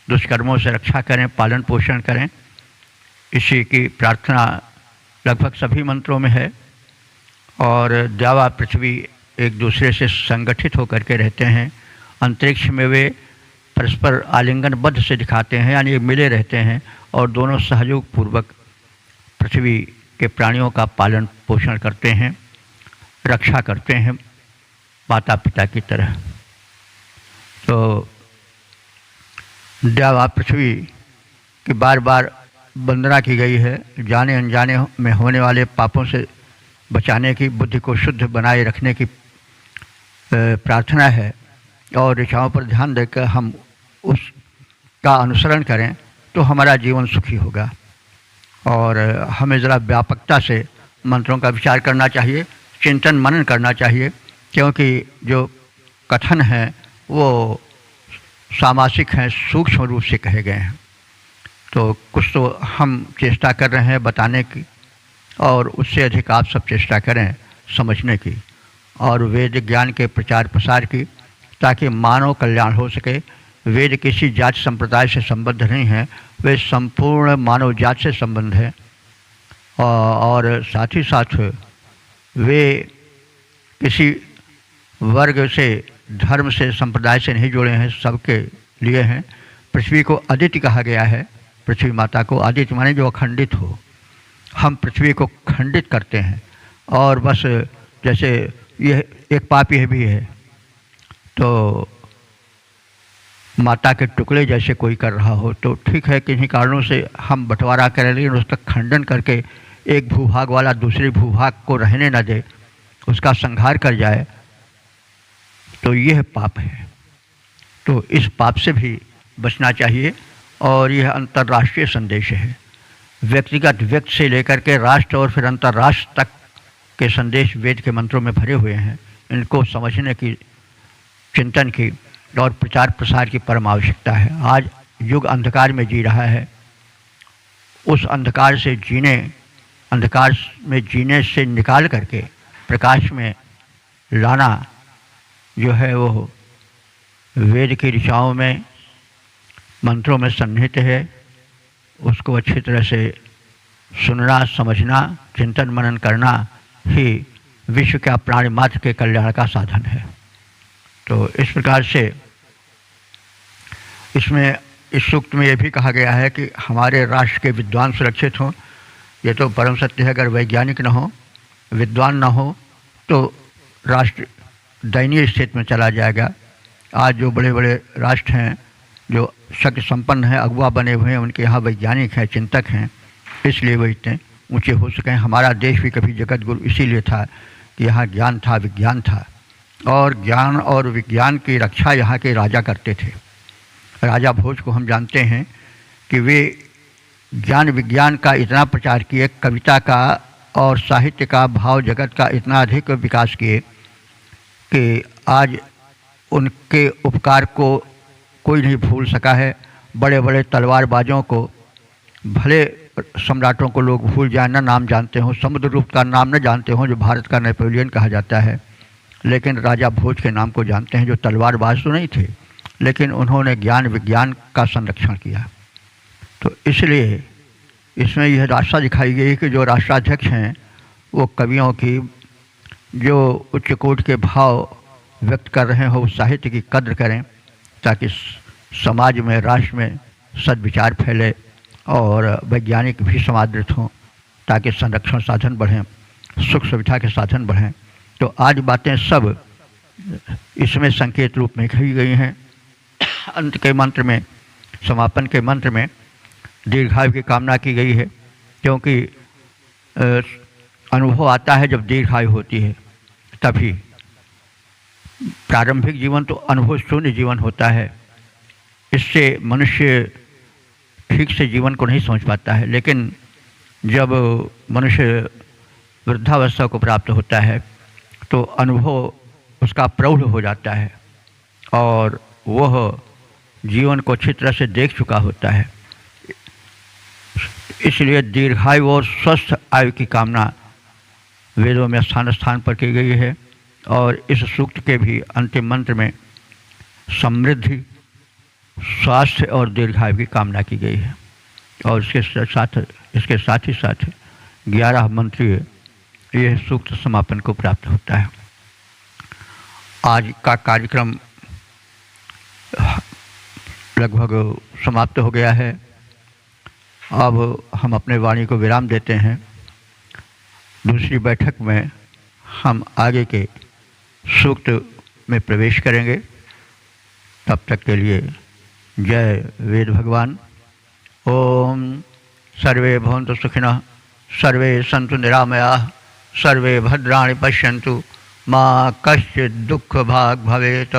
दुष्कर्मों से रक्षा करें, पालन पोषण करें। इसी की प्रार्थना लगभग सभी मंत्रों में है। और द्यावा पृथ्वी एक दूसरे से संगठित होकर के रहते हैं। अंतरिक्ष में वे परस्पर आलिंगनबद्ध से दिखाते हैं, यानी मिले रहते हैं और दोनों सहयोग पूर्वक पृथ्वी के प्राणियों का पालन पोषण करते हैं, रक्षा करते हैं माता पिता की तरह। तो द्यावा पृथ्वी की बार बार वंदना की गई है। जाने अनजाने में होने वाले पापों से बचाने की, बुद्धि को शुद्ध बनाए रखने की प्रार्थना है और दिशाओं पर ध्यान देकर हम उसका अनुसरण करें तो हमारा जीवन सुखी होगा। और हमें ज़रा व्यापकता से मंत्रों का विचार करना चाहिए, चिंतन मनन करना चाहिए, क्योंकि जो कथन हैं वो सामासिक हैं, सूक्ष्म रूप से कहे गए हैं। तो कुछ तो हम चेष्टा कर रहे हैं बताने की और उससे अधिक आप सब चेष्टा करें समझने की और वेद ज्ञान के प्रचार प्रसार की, ताकि मानव कल्याण हो सके। वेद किसी जात संप्रदाय से संबद्ध नहीं है, वे संपूर्ण मानव जात से संबंध है। और साथ ही साथ वे किसी वर्ग से, धर्म से, संप्रदाय से नहीं जुड़े हैं, सबके लिए हैं। पृथ्वी को अदिति कहा गया है। पृथ्वी माता को अदिति माने जो अखंडित हो। हम पृथ्वी को खंडित करते हैं और बस जैसे यह एक पाप यह भी है, तो माता के टुकड़े जैसे कोई कर रहा हो तो ठीक है, किन्हीं कारणों से हम बंटवारा करें, लेकिन उसका खंडन करके एक भूभाग वाला दूसरे भूभाग को रहने न दे, उसका संहार कर जाए, तो यह पाप है। तो इस पाप से भी बचना चाहिए और यह अंतर्राष्ट्रीय संदेश है। व्यक्तिगत व्यक्ति से लेकर के राष्ट्र और फिर अंतर्राष्ट्र तक के संदेश वेद के मंत्रों में भरे हुए हैं। इनको समझने की, चिंतन की और प्रचार प्रसार की परम आवश्यकता है। आज युग अंधकार में जी रहा है। उस अंधकार में जीने से निकाल करके प्रकाश में लाना जो है वो वेद की ऋचाओं में, मंत्रों में सन्निहित है। उसको अच्छी तरह से सुनना, समझना, चिंतन मनन करना ही विश्व का प्राणी मात्र के कल्याण का साधन है। तो इस प्रकार से इसमें इस सूक्त में यह भी कहा गया है कि हमारे राष्ट्र के विद्वान सुरक्षित हों। ये तो परम सत्य है। अगर वैज्ञानिक न हो, विद्वान न हो, तो राष्ट्र दयनीय स्थिति में चला जाएगा। आज जो बड़े बड़े राष्ट्र हैं, जो शक्ति संपन्न हैं, अगुवा बने हुए हैं, उनके यहाँ वैज्ञानिक हैं, चिंतक हैं, इसलिए वो इतने ऊंचे हो सके हैं। हमारा देश भी कभी जगत गुरु इसीलिए था कि यहाँ ज्ञान था, विज्ञान था, और ज्ञान और विज्ञान की रक्षा यहाँ के राजा करते थे। राजा भोज को हम जानते हैं कि वे ज्ञान विज्ञान का इतना प्रचार किए, कविता का और साहित्य का, भाव जगत का इतना अधिक विकास किए कि आज उनके उपकार को कोई नहीं भूल सका है। बड़े बड़े तलवारबाजों को भले सम्राटों को लोग भूल जाए, न नाम जानते हों, समुद्रगुप्त का नाम न जानते हों जो भारत का नेपोलियन कहा जाता है, लेकिन राजा भोज के नाम को जानते हैं, जो तलवारबाज तो नहीं थे, लेकिन उन्होंने ज्ञान विज्ञान का संरक्षण किया। तो इसलिए इसमें यह रास्ता दिखाई गई कि जो राष्ट्राध्यक्ष हैं वो कवियों की जो उच्च कोटि के भाव व्यक्त कर रहे हो, उस साहित्य की कद्र करें, ताकि समाज में, राष्ट्र में सद्विचार फैले और वैज्ञानिक भी समादृत हों, ताकि संरक्षण साधन बढ़ें, सुख सुविधा के साधन बढ़ें। तो आज बातें सब इसमें संकेत रूप में कही गई हैं। अंत के मंत्र में, समापन के मंत्र में दीर्घायु की कामना की गई है, क्योंकि अनुभव आता है जब दीर्घायु होती है तभी। प्रारंभिक जीवन तो अनुभव शून्य जीवन होता है, इससे मनुष्य ठीक से जीवन को नहीं समझ पाता है। लेकिन जब मनुष्य वृद्धावस्था को प्राप्त होता है तो अनुभव उसका प्रौढ़ हो जाता है और वह जीवन को अच्छी तरह से देख चुका होता है। इसलिए दीर्घायु और स्वस्थ आयु की कामना वेदों में स्थान स्थान पर की गई है, और इस सूक्त के भी अंतिम मंत्र में समृद्धि, स्वास्थ्य और दीर्घायु की कामना की गई है। और इसके साथ ही 11 मंत्रीय यह सूक्त समापन को प्राप्त होता है। आज का कार्यक्रम लगभग समाप्त हो गया है। अब हम अपने वाणी को विराम देते हैं। दूसरी बैठक में हम आगे के सूक्त में प्रवेश करेंगे। तब तक के लिए जय वेद भगवान। ओम सर्वे भवन्तु सुखिनः, सर्वे सन्तु निरामयाः, सर्वे भद्राणि पश्यन्तु, मा कश्चित् दुःख भाग् भवेत्।